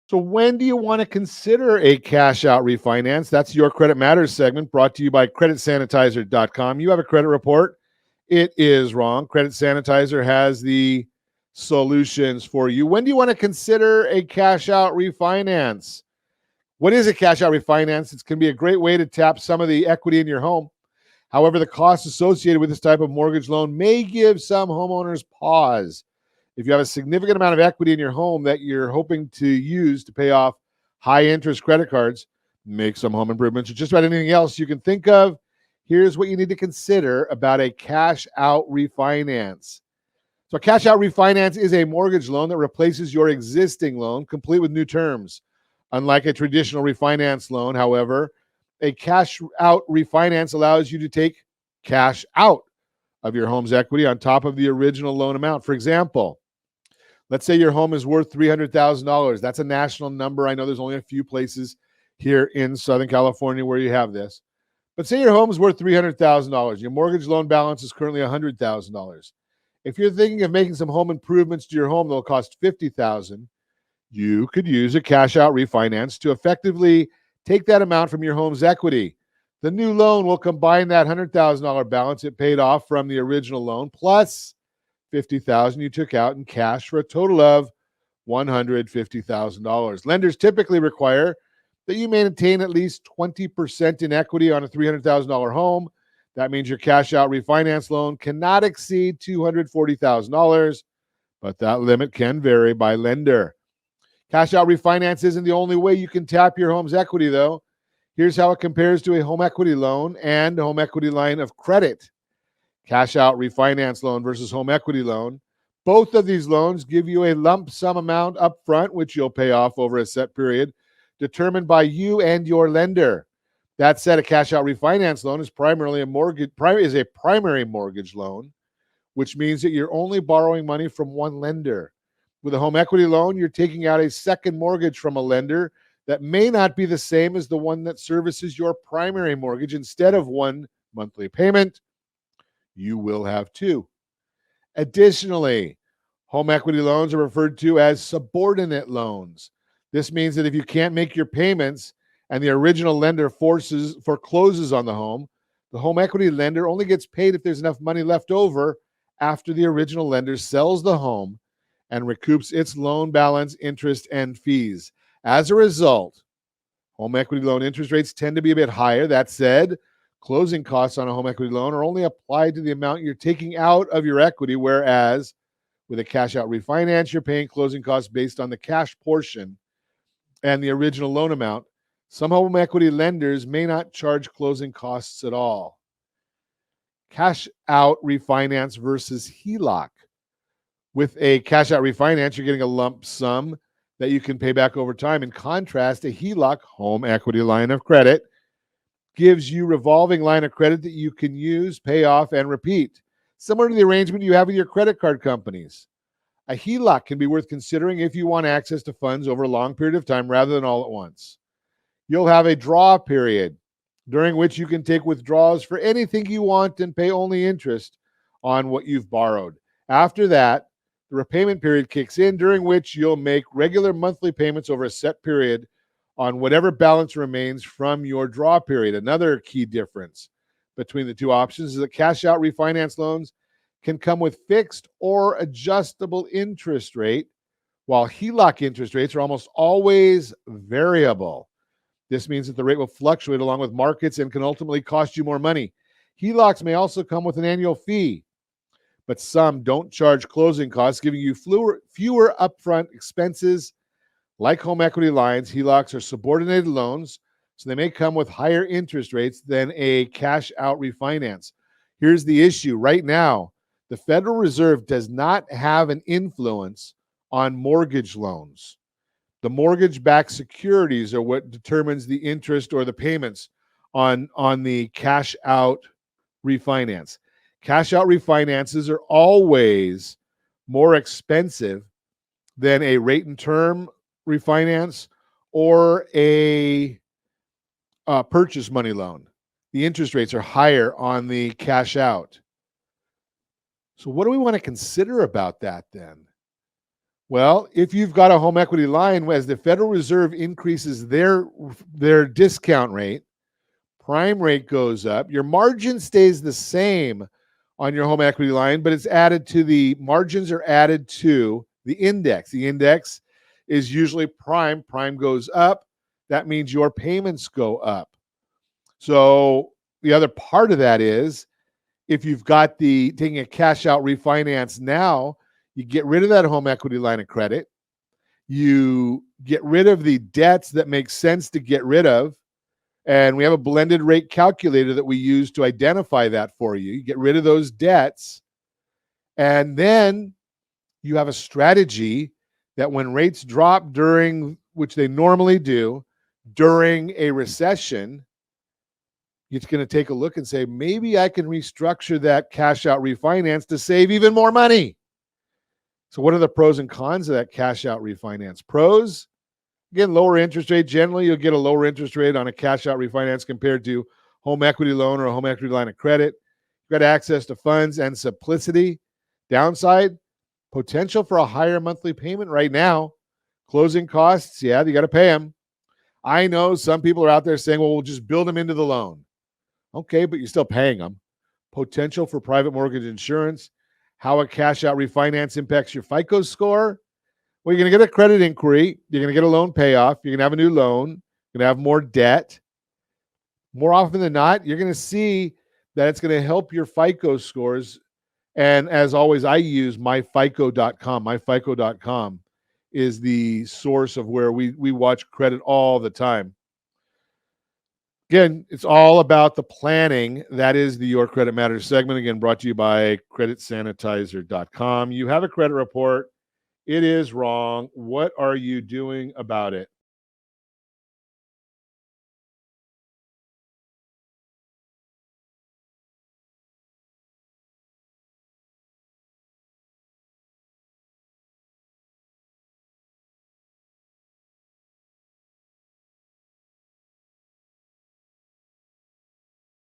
So when do you want to consider a cash out refinance? That's your Credit Matters segment brought to you by creditsanitizer.com. You have a credit report. It is wrong. Credit Sanitizer has the solutions for you. When do you want to consider a cash out refinance? What is a cash out refinance? It can be a great way to tap some of the equity in your home. However, the costs associated with this type of mortgage loan may give some homeowners pause. If you have a significant amount of equity in your home that you're hoping to use to pay off high interest credit cards, make some home improvements, or just about anything else you can think of, here's what you need to consider about a cash out refinance. So, a cash out refinance is a mortgage loan that replaces your existing loan, complete with new terms. Unlike a traditional refinance loan, however, a cash out refinance allows you to take cash out of your home's equity on top of the original loan amount. For example, let's say your home is worth $300,000. That's a national number. I know there's only a few places here in Southern California where you have this. But say your home is worth $300,000. Your mortgage loan balance is currently $100,000. If you're thinking of making some home improvements to your home that'll cost $50,000, you could use a cash out refinance to effectively take that amount from your home's equity. The new loan will combine that $100,000 balance it paid off from the original loan plus $50,000 you took out in cash for a total of $150,000. Lenders typically require that you maintain at least 20% in equity on a $300,000 home. That means your cash out refinance loan cannot exceed $240,000, but that limit can vary by lender. Cash out refinance isn't the only way you can tap your home's equity, though. Here's how it compares to a home equity loan and a home equity line of credit. Cash out refinance loan versus home equity loan. Both of these loans give you a lump sum amount up front, which you'll pay off over a set period, determined by you and your lender. That said, a cash out refinance loan is primarily a primary mortgage loan, which means that you're only borrowing money from one lender. With a home equity loan, you're taking out a second mortgage from a lender that may not be the same as the one that services your primary mortgage. Instead of one monthly payment, you will have two. Additionally, home equity loans are referred to as subordinate loans. This means that if you can't make your payments and the original lender forecloses on the home equity lender only gets paid if there's enough money left over after the original lender sells the home and recoups its loan balance, interest, and fees. As a result, home equity loan interest rates tend to be a bit higher. That said, closing costs on a home equity loan are only applied to the amount you're taking out of your equity, whereas with a cash out refinance, you're paying closing costs based on the cash portion and the original loan amount. Some home equity lenders may not charge closing costs at all. Cash out refinance versus HELOC. With a cash out refinance, you're getting a lump sum that you can pay back over time. In contrast, a HELOC, home equity line of credit, gives you revolving line of credit that you can use, pay off, and repeat, similar to the arrangement you have with your credit card companies. A HELOC can be worth considering if you want access to funds over a long period of time rather than all at once. You'll have a draw period during which you can take withdrawals for anything you want and pay only interest on what you've borrowed. After that, the repayment period kicks in, during which you'll make regular monthly payments over a set period on whatever balance remains from your draw period. Another key difference between the two options is that cash out refinance loans can come with fixed or adjustable interest rate, while HELOC interest rates are almost always variable. This means that the rate will fluctuate along with markets and can ultimately cost you more money. HELOCs may also come with an annual fee, but some don't charge closing costs, giving you fewer upfront expenses. Like home equity lines, HELOCs are subordinated loans, so they may come with higher interest rates than a cash out refinance. Here's the issue. Right now, the Federal Reserve does not have an influence on mortgage loans. The mortgage-backed securities are what determines the interest or the payments on the cash-out refinance. Cash-out refinances are always more expensive than a rate and term refinance or a purchase money loan. The interest rates are higher on the cash-out. So what do we want to consider about that then? Well, if you've got a home equity line, as the Federal Reserve increases their discount rate, prime rate goes up, your margin stays the same on your home equity line, but margins are added to the index. The index is usually prime. Prime goes up. That means your payments go up. So the other part of that is if you've got taking a cash out refinance now, you get rid of that home equity line of credit. You get rid of the debts that make sense to get rid of. And we have a blended rate calculator that we use to identify that for you. You get rid of those debts. And then you have a strategy that when rates drop which they normally do, during a recession, it's going to take a look and say, maybe I can restructure that cash out refinance to save even more money. So what are the pros and cons of that cash out refinance? Pros, again, lower interest rate. Generally, you'll get a lower interest rate on a cash out refinance compared to home equity loan or a home equity line of credit. You've got access to funds and simplicity. Downside, potential for a higher monthly payment right now. Closing costs, yeah, you got to pay them. I know some people are out there saying, well, we'll just build them into the loan. Okay, but you're still paying them. Potential for private mortgage insurance. How a cash out refinance impacts your FICO score. Well, you're going to get a credit inquiry. You're going to get a loan payoff. You're going to have a new loan. You're going to have more debt. More often than not, you're going to see that it's going to help your FICO scores. And as always, I use myfico.com. Myfico.com is the source of where we watch credit all the time. Again, it's all about the planning. That is the Your Credit Matters segment. Again, brought to you by creditsanitizer.com. You have a credit report. It is wrong. What are you doing about it?